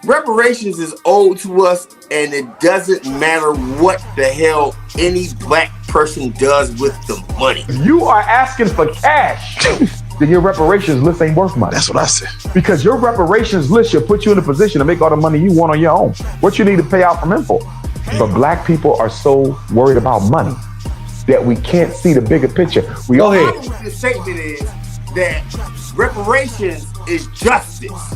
Reparations is owed to us, and it doesn't matter what the hell any black person does with the money. If you are asking for cash, then your reparations list ain't worth money. That's what I said. Because your reparations list should put you in a position to make all the money you want on your own. What you need to pay out from info. But black people are so worried about money that we can't see the bigger picture. We Go ahead. The statement is that reparations is justice.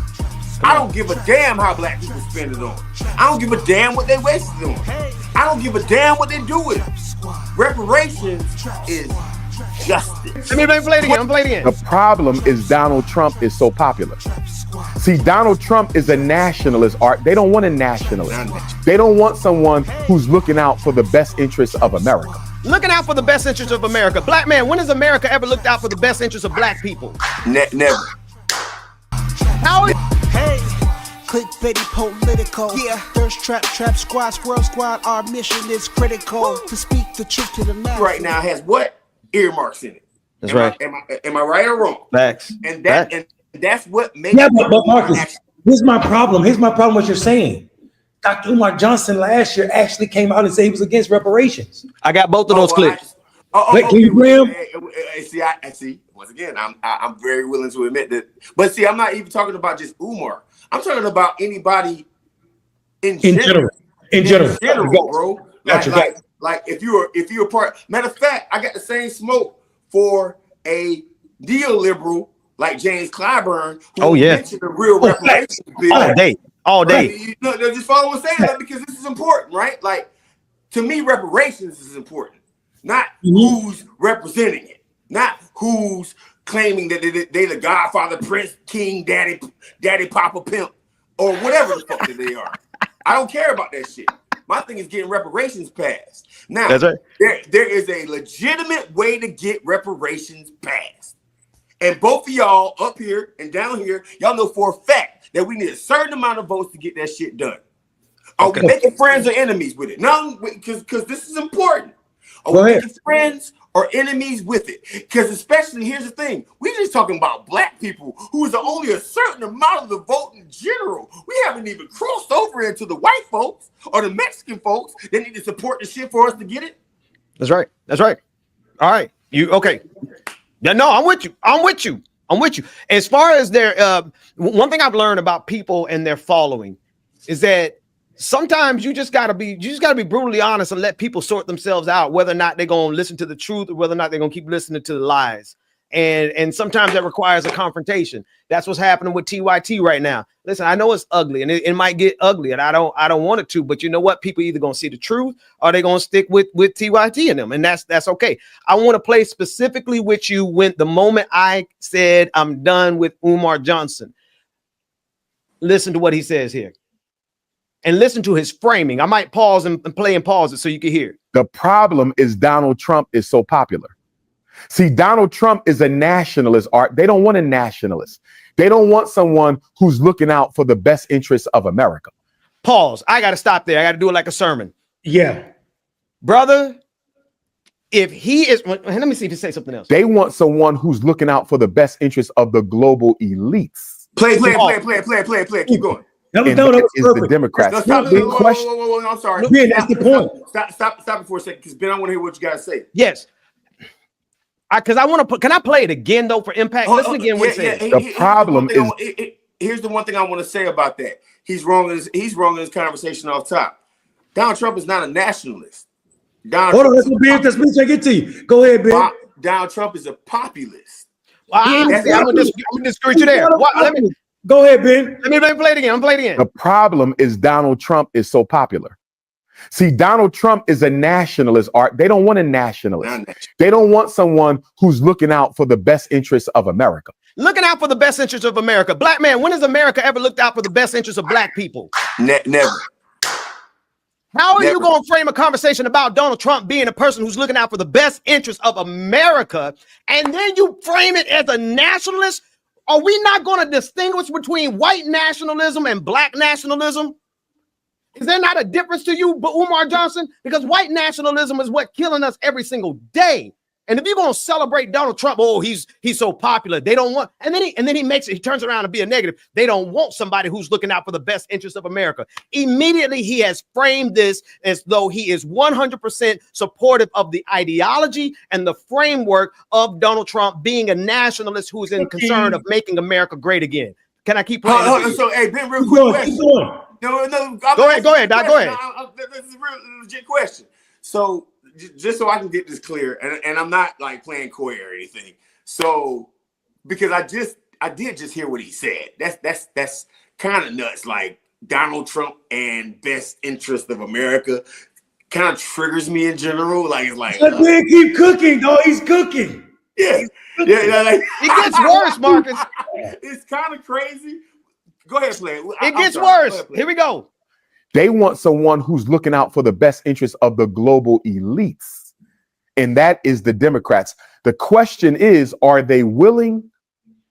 I don't give a damn how black people spend it on. I don't give a damn what they waste it on. I don't give a damn what they do with it. Reparations is justice. Let me play it again. I'm playing it again. The problem is Donald Trump is so popular. See, Donald Trump is a nationalist, Art. They don't want a nationalist. They don't want someone who's looking out for the best interests of America. Looking out for the best interests of America. Black man, when has America ever looked out for the best interests of black people? Never. How is Hey, Clickbaity political. Yeah, Thirsttrap, Trap Squad, Squirrel Squad. Our mission is critical to speak the truth to the masses. Right now has what? Earmarks in it. That's right. Am I right or wrong? Facts. And that's what makes. Yeah, but Marcus, here's my problem. Here's my problem. What you're saying, Dr. Umar Johnson last year actually came out and said he was against reparations. I got both of those clips. Wait, can you bring him? See, I see. Once again, I'm very willing to admit that. But see, I'm not even talking about just Umar. I'm talking about anybody in general. In general, bro. Like if you're a part. Matter of fact, I got the same smoke for a neoliberal like James Clyburn, who mentioned the real reparations bill. All day. You know, just follow what I'm saying that because this is important, right? Like, to me, reparations is important, not who's representing it, not who's claiming that they the Godfather, Prince, King, Daddy, Papa, Pimp, or whatever the fuck that they are. I don't care about that shit. My thing is getting reparations passed. Now, that's right. there is a legitimate way to get reparations passed. And both of y'all up here and down here, y'all know for a fact that we need a certain amount of votes to get that shit done. Are we making friends or enemies with it? No, because this is important. Are we making friends or enemies with it? Because especially, here's the thing. We're just talking about black people who is only a certain amount of the vote in general. We haven't even crossed over into the white folks or the Mexican folks that need to support the shit for us to get it. That's right. That's right. All right. Okay. Yeah, no, I'm with you. As far as their one thing I've learned about people and their following is that sometimes you just gotta be brutally honest and let people sort themselves out, whether or not they're gonna listen to the truth or whether or not they're gonna keep listening to the lies. And sometimes that requires a confrontation. That's what's happening with TYT right now. Listen, I know it's ugly and it might get ugly, and I don't want it to, but you know what? People either gonna see the truth or they're gonna stick with TYT in them, and that's okay. I want to play specifically with you when the moment I said I'm done with Umar Johnson. Listen to what he says here. And listen to his framing. I might pause and play and pause it so you can hear. The problem is Donald Trump is so popular. See, Donald Trump is a nationalist, Art. They don't want a nationalist. They don't want someone who's looking out for the best interests of America. Pause. I got to stop there. I got to do it like a sermon. Yeah. Brother, if he is, let me see if he says something else. They want someone who's looking out for the best interests of the global elites. Play. Keep going. That was the Democrats. I'm sorry. Yeah, that's the point. Stop it for a second, because Ben, I want to hear what you guys say. Yes. Because I want to put. Can I play it again though for impact? Listen again. What it says. The problem is. Here's the one thing I want to say about that. He's wrong in his conversation off top. Donald Trump is not a nationalist. Hold on, let's get to you. Go ahead, Ben. Donald Trump is a populist. I'm gonna disagree you there. Go ahead, Ben. Let me play it again. I'm playing it again. The problem is Donald Trump is so popular. See, Donald Trump is a nationalist, Art. They don't want a nationalist. They don't want someone who's looking out for the best interests of America. Looking out for the best interests of America. Black man, when has America ever looked out for the best interests of black people? Never. How are you going to frame a conversation about Donald Trump being a person who's looking out for the best interests of America, and then you frame it as a nationalist? Are we not going to distinguish between white nationalism and black nationalism? Is there not a difference to you, Umar Johnson? Because white nationalism is what's killing us every single day. And if you're gonna celebrate Donald Trump, oh, he's so popular. They don't want, and then he turns around and be a negative. They don't want somebody who's looking out for the best interest of America. Immediately, he has framed this as though he is 100% supportive of the ideology and the framework of Donald Trump being a nationalist who is in concern of making America great again. Can I keep playing? So, hey, Ben, real quick question. No, go ahead, Doc. Go ahead. This is a real legit question. So, just so I can get this clear, and I'm not like playing coy or anything. So, because I did just hear what he said. That's kind of nuts. Like Donald Trump and best interest of America kind of triggers me in general. Like it's like, man, keep cooking, dog. He's cooking. Yeah. Like, it gets worse, Marcus. It's kind of crazy. Go ahead, play it. It gets worse. Here we go. They want someone who's looking out for the best interests of the global elites. And that is the Democrats. The question is, are they willing?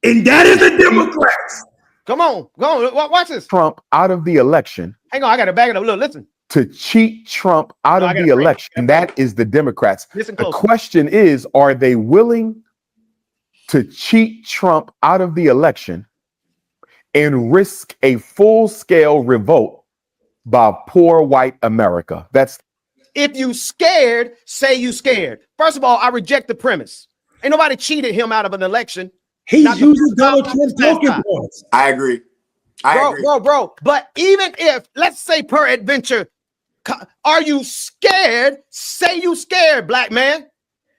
And that is the Democrats. Come on. Go on. Watch this. Trump out of the election. Hang on. I got to back it up. Look, listen. To cheat Trump out of the election. That is the Democrats. Listen the close. question is, are they willing to cheat Trump out of the election and risk a full-scale revolt by poor white America? That's if you scared, say you scared. First of all, I reject the premise. Ain't nobody cheated him out of an election. He's using Donald Trump's talking points. I agree. Bro. But even if, let's say per adventure, are you scared? Say you scared, black man.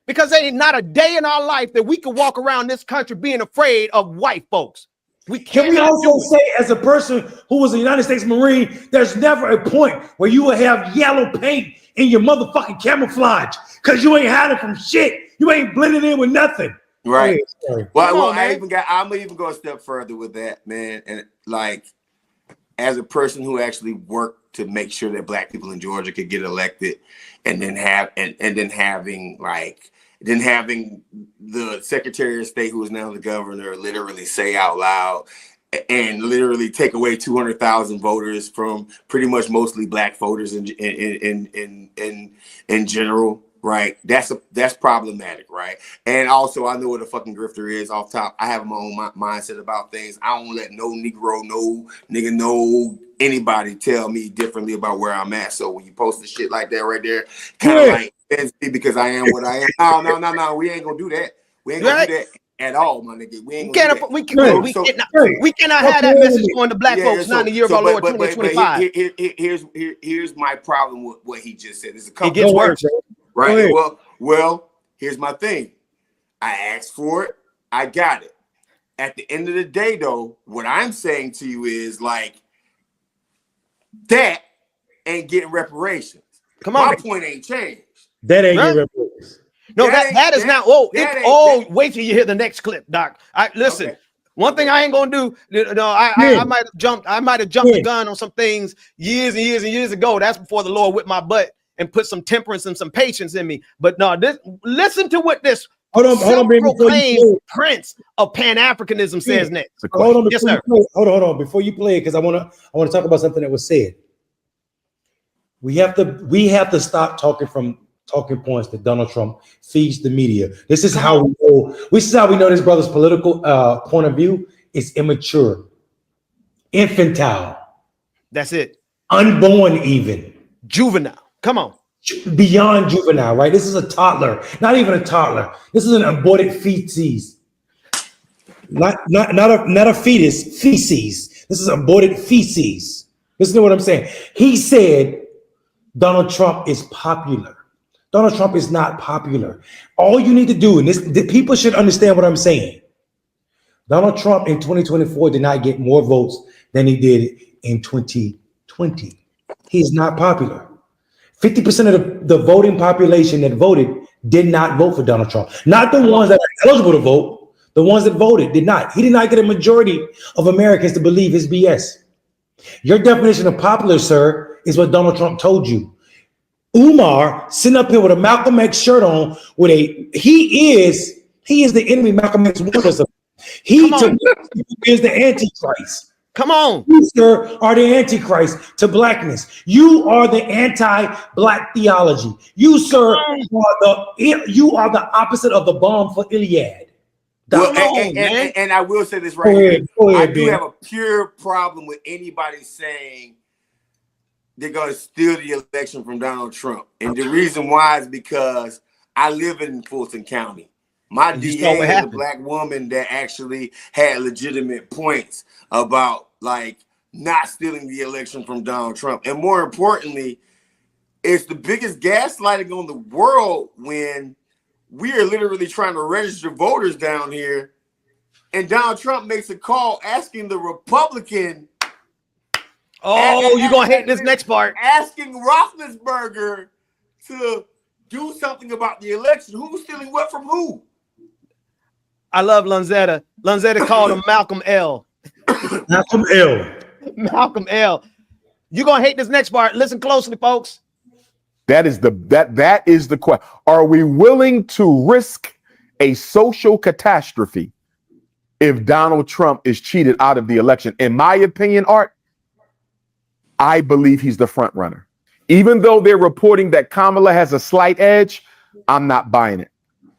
Because there ain't not a day in our life that we can walk around this country being afraid of white folks. Can we also say, as a person who was a United States Marine, there's never a point where you will have yellow paint in your motherfucking camouflage because you ain't hiding from shit. You ain't blending in with nothing. Right. Well, I'm even go a step further with that, man. And like, as a person who actually worked to make sure that black people in Georgia could get elected, and then having the Secretary of State, who is now the governor, literally say out loud and literally take away 200,000 voters from pretty much mostly black voters in general, right? That's problematic, right? And also, I know what a fucking grifter is off top. I have my own mindset about things. I don't let no Negro, no nigga, no anybody tell me differently about where I'm at. So when you post the shit like that right there, kind of like because I am what I am. No, we ain't gonna do that. We ain't gonna do that at all, my nigga. We ain't gonna do that. We cannot have that message going to black folks not in the year of our Lord 2025. Here's my problem with what he just said. There's a couple. It gets worse, right? Well, here's my thing. I asked for it. I got it. At the end of the day, though, what I'm saying to you is like that ain't getting reparations. Come on, my point ain't changed. That ain't getting reparations. No, that is not. Wait till you hear the next clip, Doc. Listen. Okay. One thing I ain't gonna do. I might have jumped the gun on some things years and years ago. That's before the Lord whipped my butt and put some temperance and some patience in me. But no, listen to what this self-proclaimed prince of Pan-Africanism says next. Hold on, yes, sir. Hold on, before you play it, because I want to talk about something that was said. We have to stop talking from talking points that Donald Trump feeds the media. This is how we know. This is how we know this brother's political point of view is immature, infantile. That's it. Unborn, even juvenile. Come on. Beyond juvenile, right? This is a toddler, not even a toddler. This is an aborted feces, not a fetus. Feces. This is aborted feces. Listen to what I'm saying. He said Donald Trump is popular. Donald Trump is not popular. All you need to do, and the people should understand what I'm saying. Donald Trump in 2024 did not get more votes than he did in 2020. He is not popular. 50% of the voting population that voted did not vote for Donald Trump. Not the ones that are eligible to vote. The ones that voted did not. He did not get a majority of Americans to believe his BS. Your definition of popular, sir, is what Donald Trump told you. Umar sitting up here with a Malcolm X shirt on with he is the enemy. Malcolm X warned us of. He is the Antichrist. Come on. You, sir, are the antichrist to blackness. You are the anti-black theology. You, sir, are the opposite of the bomb for Iliad. Well, Come on, man. and I will say this right here. Go I ahead, do Ben. have a pure problem with anybody saying they're going to steal the election from Donald Trump. And the reason why is because I live in Fulton County. My And you saw DA what is a happened. black woman that actually had legitimate points about like not stealing the election from Donald Trump. And more importantly, it's the biggest gaslighting on the world when we are literally trying to register voters down here, and Donald Trump makes a call asking the Republican. Oh, you're going to hate this next part. Asking Roethlisberger to do something about the election. Who's stealing what from who? I love Lanzetta. Lanzetta called him Malcolm L. Malcolm L. Malcolm L. You're going to hate this next part. Listen closely, folks. That is the question. Are we willing to risk a social catastrophe if Donald Trump is cheated out of the election? In my opinion, Art, I believe he's the front runner. Even though they're reporting that Kamala has a slight edge, I'm not buying it.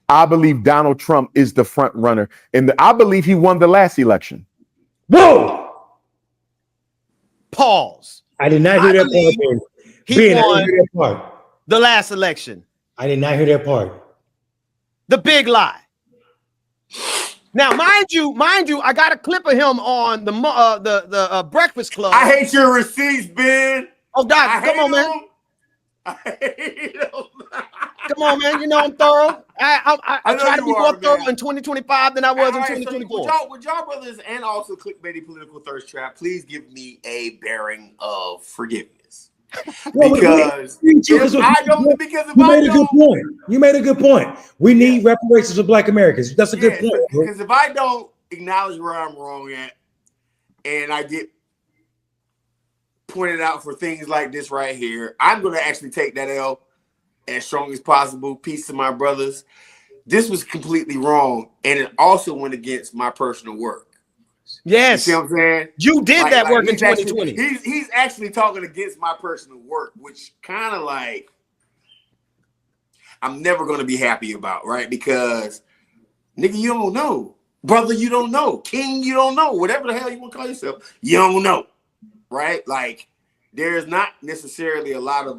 I believe Donald Trump is the front runner, and I believe he won the last election. Whoa! Pause. I did not hear that part. He Ben, I won didn't hear that part. the last election. I did not hear that part. The big lie. Now, mind you, I got a clip of him on the Breakfast Club. I hate your receipts, Ben. Oh, Doc, come on, man. I hate them. Come on, man. You know I'm thorough. I try to be more thorough man. in 2025 than I was in All right, 2024. So would y'all brothers and also Clickbaity Political Thirst Trap, please give me a bearing of forgiveness. Because if I don't, you made a good point. We need reparations for Black Americans. That's a good point. Because if I don't acknowledge where I'm wrong at, and I get pointed out for things like this right here, I'm going to actually take that L as strong as possible. Peace to my brothers. This was completely wrong, and it also went against my personal work. Yes. You see what I'm saying? You did that work in 2020. He's actually talking against my personal work, which kind of like I'm never going to be happy about, right? Because, nigga, you don't know. Brother, you don't know. King, you don't know. Whatever the hell you want to call yourself, you don't know, right? Like, there's not necessarily a lot of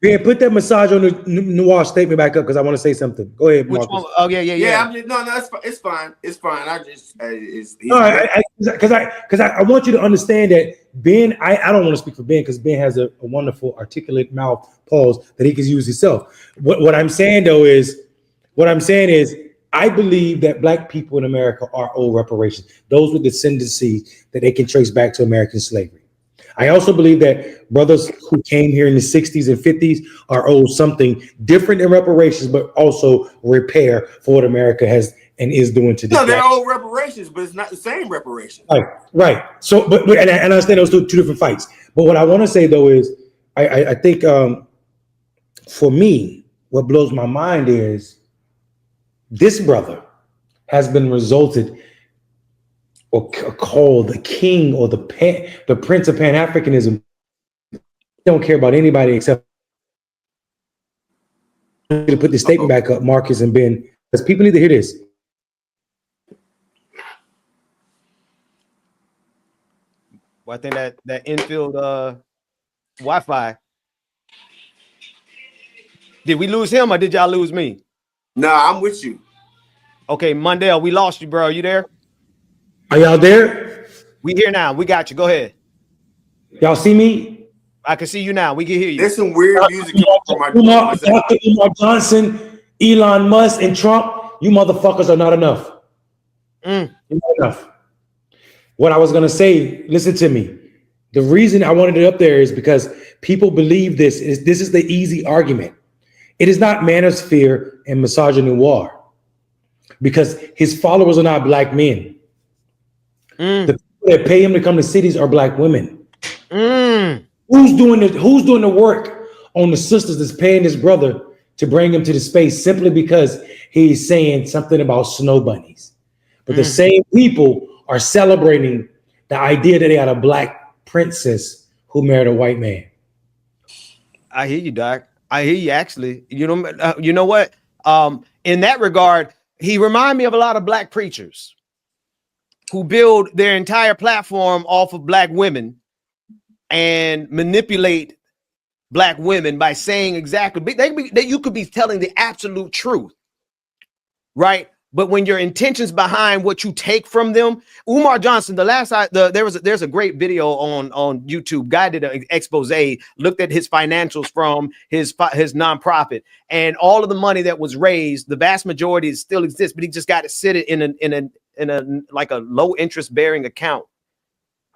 Yeah, put that massage on the noir statement back up because I want to say something. Go ahead, Marcus. Which one? Oh yeah. I'm just, no, it's fine. It's fine. I just because I want you to understand that Ben. I don't want to speak for Ben because Ben has a wonderful articulate mouth pause that he can use himself. What I'm saying is I believe that Black people in America are owed reparations. Those with descendancy that they can trace back to American slavery. I also believe that brothers who came here in the 60s and 50s are owed something different in reparations, but also repair for what America has and is doing today. No, they're owed reparations, but it's not the same reparations. Right. So, but and I understand those two different fights. But what I want to say though is, I think for me, what blows my mind is this brother has been resulted or called the king or the prince of Pan-Africanism. Don't care about anybody except to put the statement back up, Marcus and Ben, because people need to hear this. Well, I think that infield Wi-Fi. Did we lose him or did y'all lose me? Nah, I'm with you. Okay, Mundell, we lost you, bro. You there? Are y'all there? We here now. We got you. Go ahead. Y'all see me? I can see you now. We can hear you. There's some weird music from my Dr. Umar Johnson, Elon Musk, and Trump. You motherfuckers are not enough. You're not enough. What I was gonna say, listen to me. The reason I wanted it up there is because people believe this is the easy argument. It is not manosphere and misogynoir because his followers are not Black men. The people that pay him to come to cities are Black women. Who's doing the work on the sisters that's paying this brother to bring him to the space simply because he's saying something about snow bunnies? But the same people are celebrating The idea that they had a black princess who married a white man. I hear you, Doc. I hear you. Actually, you know what? In that regard, he reminded me of a lot of black preachers who build their entire platform off of black women and manipulate black women by saying exactly that you could be telling the absolute truth, right? But when your intentions behind what you take from them, Umar Johnson, there's a great video on YouTube. Guy did an expose, looked at his financials from his nonprofit, and all of the money that was raised, the vast majority still exists, but he just got to sit it in a like a low interest bearing account,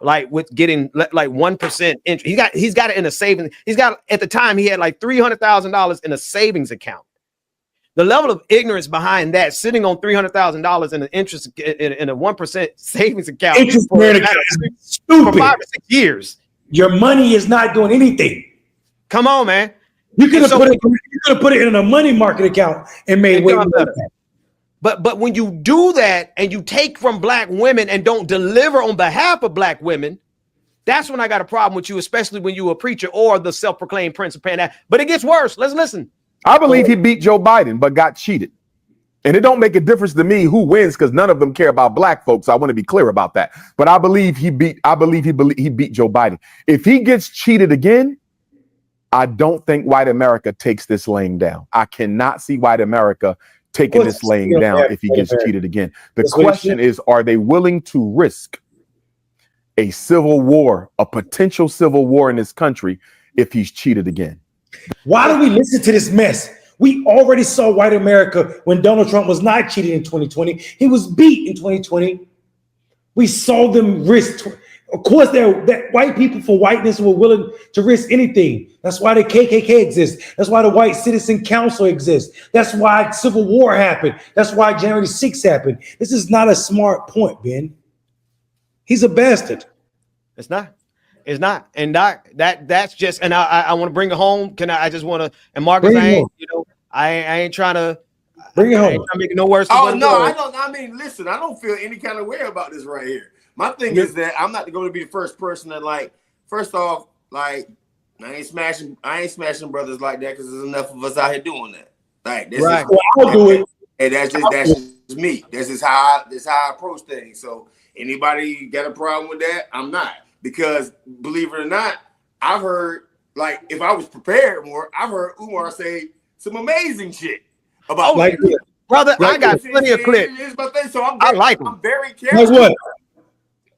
like with getting like 1% interest. He's got it in a savings. He's got, at the time he had like $300,000 in a savings account. The level of ignorance behind that, sitting on $300,000 in an interest in a 1% savings account for 5 or 6 years. Your money is not doing anything. Come on, man. You could have put it in a money market account and made way more better. But when you do that and you take from black women and don't deliver on behalf of black women, that's when I got a problem with you, especially when you're a preacher or the self-proclaimed prince of Pan. But it gets worse. Let's listen. I believe he beat Joe Biden, but got cheated. And it don't make a difference to me who wins, because none of them care about black folks. I want to be clear about that. But I believe he beat Joe Biden. If he gets cheated again, I don't think white America takes this laying down. I cannot see white America taking this laying down if he gets cheated again. The question is, are they willing to risk a civil war, a potential civil war in this country if he's cheated again? Why do we listen to this mess? We already saw white America when Donald Trump was not cheated in 2020. He was beat in 2020. We saw them risk. Of course, that white people for whiteness were willing to risk anything. That's why the KKK exists. That's why the White Citizen Council exists. That's why Civil War happened. That's why January 6th happened. This is not a smart point, Ben. He's a bastard. It's not. It's not. And that's just, and I want to bring it home. I just want to, and Marcus, I ain't trying to bring it home. I'm making no worse. Oh no, I don't. I mean, listen, I don't feel any kind of way about this right here. My thing is that I'm not going to be the first person that, like, first off, like, I ain't smashing brothers like that, because there's enough of us out here doing that. Like, this right. is, I'll do it. And that's just me. That's just how I approach things. So anybody got a problem with that? I'm not. Because believe it or not, I've heard, like, if I was prepared more, I've heard Umar say some amazing shit about like, brother. I got plenty of clips. So I'm very careful.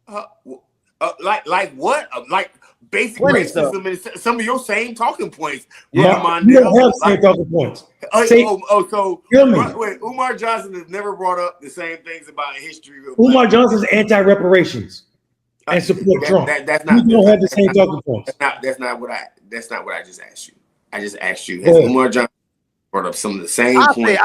Like what? Like what? Like basic racism and some of your same talking points. Yeah, you don't have the same talking points. So wait, Umar Johnson has never brought up the same things about history. Umar Johnson's anti-reparations and support Trump. That's not. You don't have the same talking points. That's not what I just asked you. I just asked you, has Umar Johnson brought up some of the same points?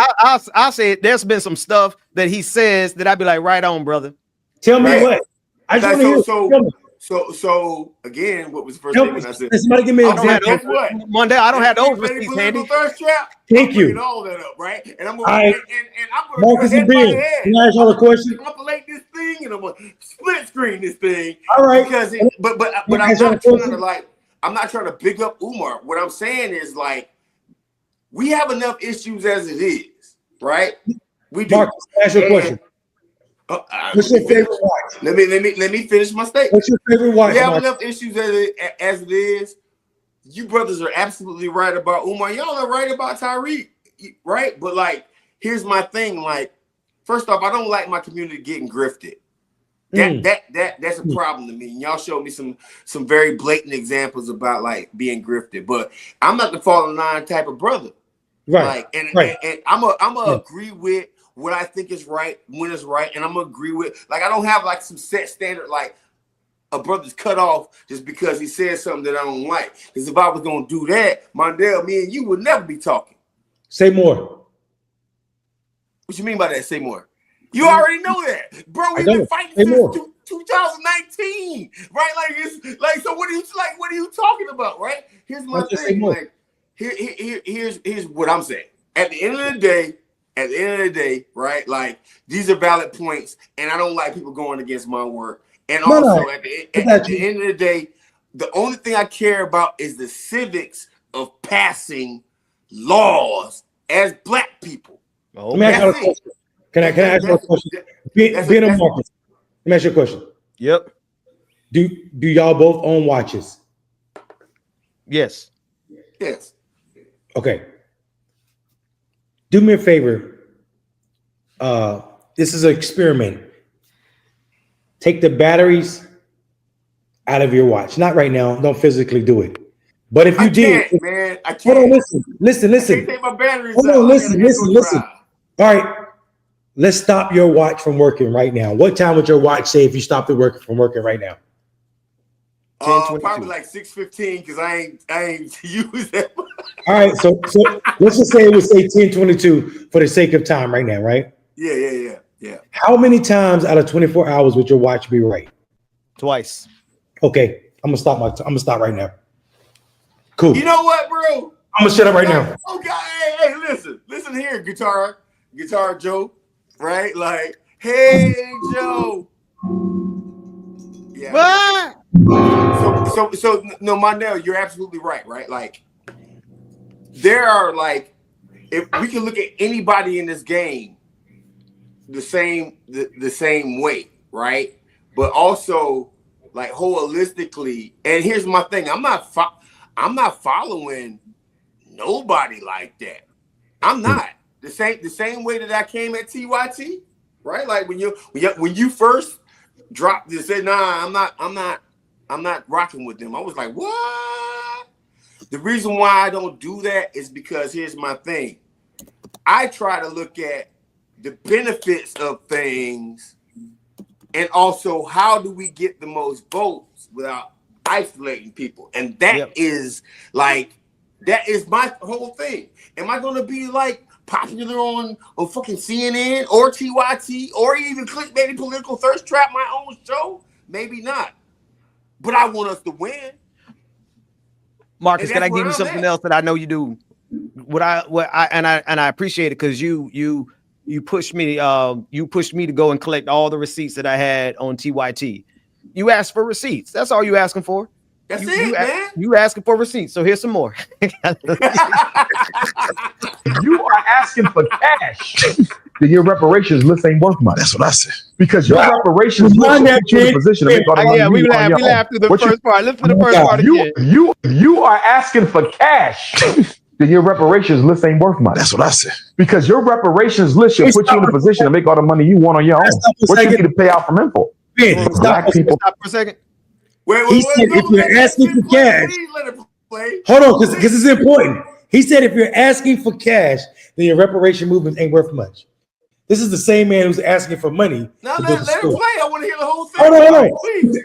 I'll say there's been some stuff that he says that I'd be like, right on, brother. Tell me what. I just want to hear. So again, what was the first thing I said? Somebody give me an example. Monday, I don't have those receipts handy. Thirsttrap. Thank you. All that up, right? And I'm going Marcus and Ben, can I ask y'all a question? Compilate this thing, and I'm going to split screen this thing. All right. Because I'm not trying to big up Umar. What I'm saying is, like, we have enough issues as it is, right? We do. Marcus, ask your question. What's your favorite watch? Let me finish my statement. What's your favorite watch? We have enough issues as it is. You brothers are absolutely right about Umar. Y'all are right about Tyreek, right? But, like, here's my thing. Like, first off, I don't like my community getting grifted. That's a problem to me. And y'all showed me some very blatant examples about, like, being grifted. But I'm not the fall in line type of brother. Right. Like, and I'm gonna agree with what I think is right when it's right, and I'm gonna agree with, like, I don't have like some set standard, like a brother's cut off just because he said something that I don't like. Because if I was gonna do that, Mondale, me and you would never be talking. Say more. What you mean by that? Say more. You already know that, bro. We've been fighting since 2019, right? Like, it's like, so what are you talking about, right? Here's my thing. Like, here's what I'm saying. At the end of the day, right? Like, these are valid points, and I don't like people going against my work. And No, also no, at the I at got the you. end of the day, the only thing I care about is the civics of passing laws as black people. Let me ask you a That's it. question. Can I ask you a question? That's Being a that's Marcus, let me ask you a question. Yep. Do y'all both own watches? Yes. yes. Okay. Do me a favor. This is an experiment. Take the batteries out of your watch. Not right now. Don't physically do it. But if you I did, can't, man. I hold on, can't. listen. I can't take my batteries Hold out. on, I got an Echo listen. Drive. All right. Let's stop your watch from working right now. What time would your watch say if you stopped it from working right now? Probably like 6:15 because I ain't used that. All right, so let's just say it would say 10:22 for the sake of time right now, right? Yeah. How many times out of 24 hours would your watch be right? Twice. Okay, I'm gonna stop right now. Cool. You know what, bro? I'm gonna shut up right now. Okay, hey, listen here, guitar Joe, right? Like, hey, Joe. Yeah. What? So no, Mondale, you're absolutely right, right? Like, there are like, if we can look at anybody in this game the same way, right? But also like holistically. And here's my thing: I'm not following nobody like that. I'm not the same way that I came at TYT, right? Like when you first dropped this, said, nah, I'm not rocking with them. I was like, what? The reason why I don't do that is because here's my thing. I try to look at the benefits of things and also how do we get the most votes without isolating people. And that is my whole thing. Am I going to be like popular on fucking CNN or TYT or even Clickbaity Political Thirsttrap, my own show? Maybe not. But I want us to win. Marcus, And can I that's where give you I'm something at. else that I know you do? I appreciate it because you pushed me to go and collect all the receipts that I had on TYT. You asked for receipts. That's all you asking for. That's it, man. You asking for receipts. So here's some more. You are asking for cash. Then your reparations list ain't worth money. That's what I said. Because your reparations list will put you in a position to make all the money we you want on your laughed through the own. first part. Listen to the first part again. You are asking for cash. Then your reparations list ain't worth money. That's what I said. Because your reparations list should put you in a position to make all the money you want on your own. What you need to pay out from info. Ben, Black people. Stop for a second. Wait, He said if you're asking for cash, please let it play. hold on, because it's important. He said if you're asking for cash, then your reparation movement ain't worth much. This is the same man who's asking for money. Now to let build it the school. play. I want to hear the whole thing. Hold on. Please.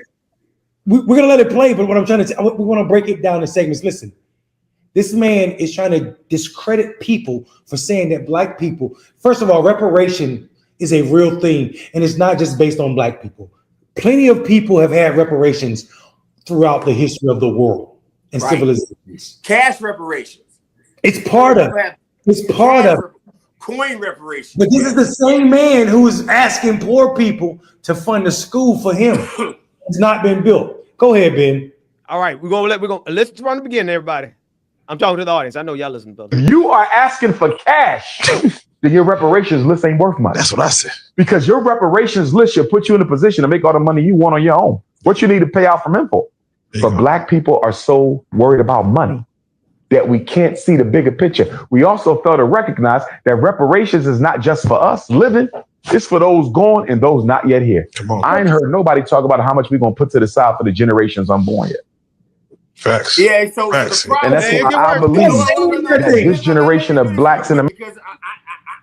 We're gonna let it play, but what I'm trying to we want to break it down in segments. Listen, this man is trying to discredit people for saying that black people. First of all, reparation is a real thing, and it's not just based on black people. Plenty of people have had reparations throughout the history of the world and civilizations. Cash reparations. It's part of. It's part of. Coin reparations. But this is the same man who is asking poor people to fund a school for him. It's not been built. Go ahead, Ben. All right, let's run the beginning, everybody. I'm talking to the audience. I know y'all listen, brother. You are asking for cash. Then your reparations list ain't worth money. That's what I said. Because your reparations list should put you in a position to make all the money you want on your own. What you need to pay out from info. But black people are so worried about money that we can't see the bigger picture. We also fail to recognize that reparations is not just for us living. It's for those gone and those not yet here. Come on. I ain't heard nobody talk about how much we're going to put to the side for the generations unborn yet. Facts. Yeah, so Facts. the problem And that's is, why I believe that this generation of blacks in America. Because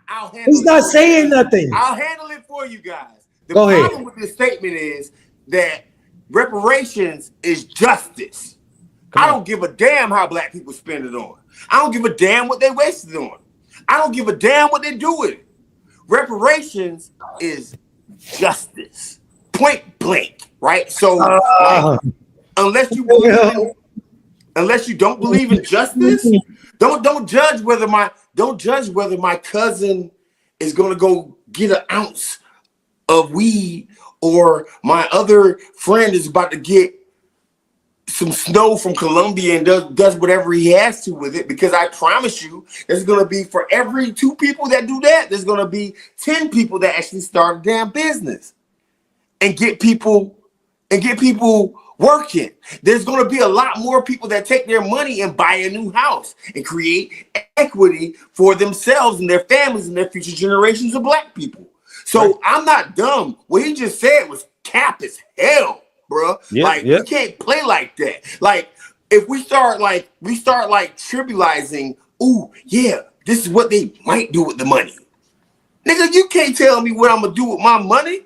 I'll handle He's not saying nothing. I'll handle it for you guys. The Go ahead. problem with this statement is that reparations is justice. I don't give a damn how black people spend it on. I don't give a damn what they wasted on. I don't give a damn what they do with it. Reparations is justice. Point blank, right? So unless you don't believe in justice, don't judge whether my cousin is gonna go get an ounce of weed or my other friend is about to get some snow from Colombia and does whatever he has to with it, because I promise you there's going to be, for every 2 people that do that, there's going to be 10 people that actually start a damn business and get people working. There's going to be a lot more people that take their money and buy a new house and create equity for themselves and their families and their future generations of black people. So I'm not dumb. What he just said was cap as hell, bro. We can't play like that. Like, if we start trivializing, ooh, yeah, this is what they might do with the money. Nigga, you can't tell me what I'm gonna do with my money.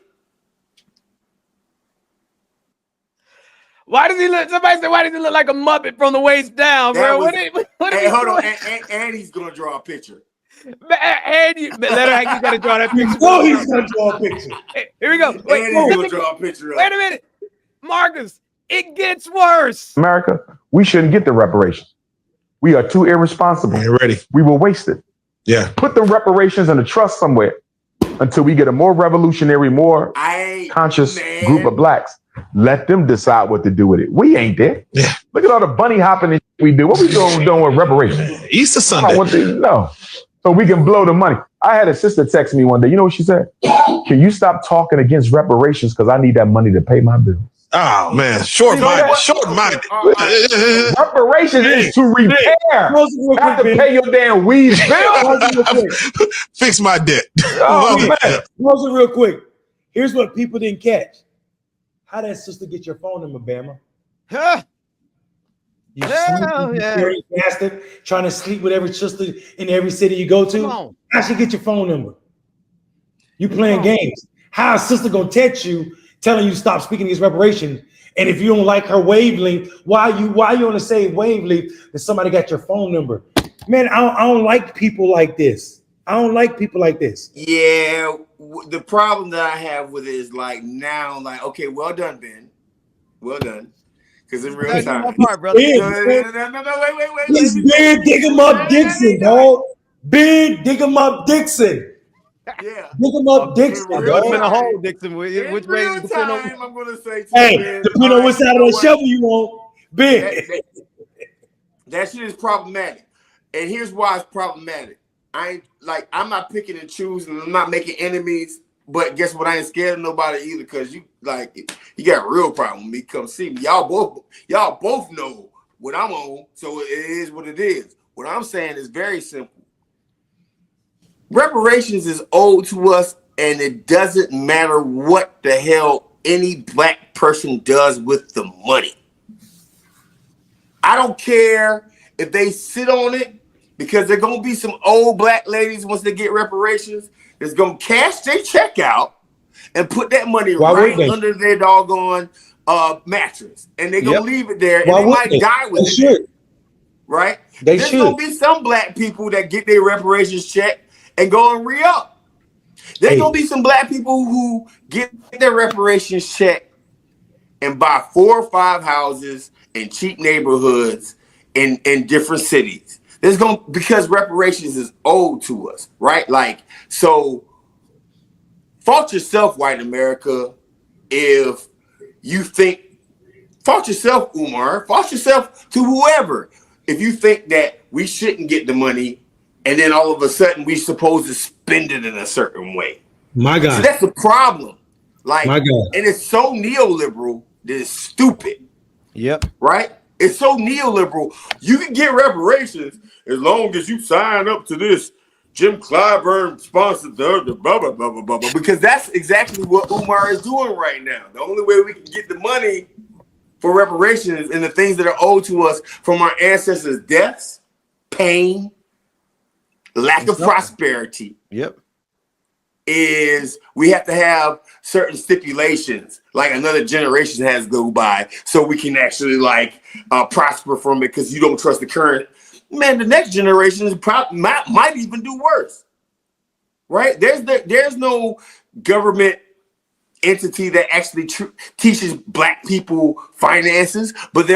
Why does he look? Somebody said, why does he look like a Muppet from the waist down, bro? What hey, hold on, and he's gonna draw a picture. And you gotta draw that picture. Oh, he's gonna draw a picture. Here we go. Wait, and he's gonna draw a picture. Wait a minute, Marcus. It gets worse. America, we shouldn't get the reparations. We are too irresponsible. You're ready. We will waste it. Yeah. Put the reparations in a trust somewhere until we get a more revolutionary, more conscious group of blacks. Let them decide what to do with it. We ain't there. Yeah. Look at all the bunny hopping we do. What we doing with reparations? Easter Sunday. No. So we can blow the money. I had a sister text me one day. You know what she said? Can you stop talking against reparations? Because I need that money to pay my bills. Oh man, short-minded. Reparations is to repair, not to pay your damn weeds bill. Fix my debt. Oh man, pause it real quick. Here's what people didn't catch. How that sister get your phone number, Bama? Huh? You dirty bastard, trying to sleep with every sister in every city you go to. How she get your phone number? You playing games. How a sister gonna text you telling you to stop speaking these reparations? And if you don't like her wavelength, why you on the same wavelength that somebody got your phone number? Man, I don't like people like this. I don't like people like this. Yeah, the problem that I have with it is okay, well done, Ben. Well done. Because in real time. No, wait. He's big, dig him up, Dixon, dog. Big, dig him up, Dixon. Yeah. Dig him up, Dixon. I'm in a hole, Dixon. Which way is the time? I'm gonna say. Hey, depending on what side of the shovel you want, big. That shit is problematic, and here's why it's problematic. I'm not picking and choosing. I'm not making enemies. But guess what? I ain't scared of nobody either, because you got a real problem with me. Come see me. Y'all both know what I'm on, so it is what it is. What I'm saying is very simple. Reparations is owed to us, and it doesn't matter what the hell any black person does with the money. I don't care if they sit on it, because there's going to be some old black ladies, once they get reparations, that's going to cash their check out and put that money under their doggone mattress. And they're going to leave it there, and they might die with it. Right? There's going to be some black people that get their reparations check and go and re-up. There's going to be some black people who get their reparations check and buy 4 or 5 houses in cheap neighborhoods in different cities. Because reparations is owed to us, right? So fault yourself, white America, if you think, fault yourself, Umar, fault yourself to whoever, if you think that we shouldn't get the money and then all of a sudden we're supposed to spend it in a certain way. My God. So that's the problem. My God. And it's so neoliberal that it's stupid. Yep. Right? It's so neoliberal. You can get reparations as long as you sign up to this Jim Clyburn sponsored blah, blah, blah, blah, blah, because that's exactly what Umar is doing right now. The only way we can get the money for reparations and the things that are owed to us from our ancestors' deaths, pain, lack of prosperity. Yep. Is we have to have certain stipulations, like another generation has to go by, so we can actually prosper from it, because you don't trust the current. Man, the next generation might even do worse. Right? There's no government entity that actually teaches black people finances, but there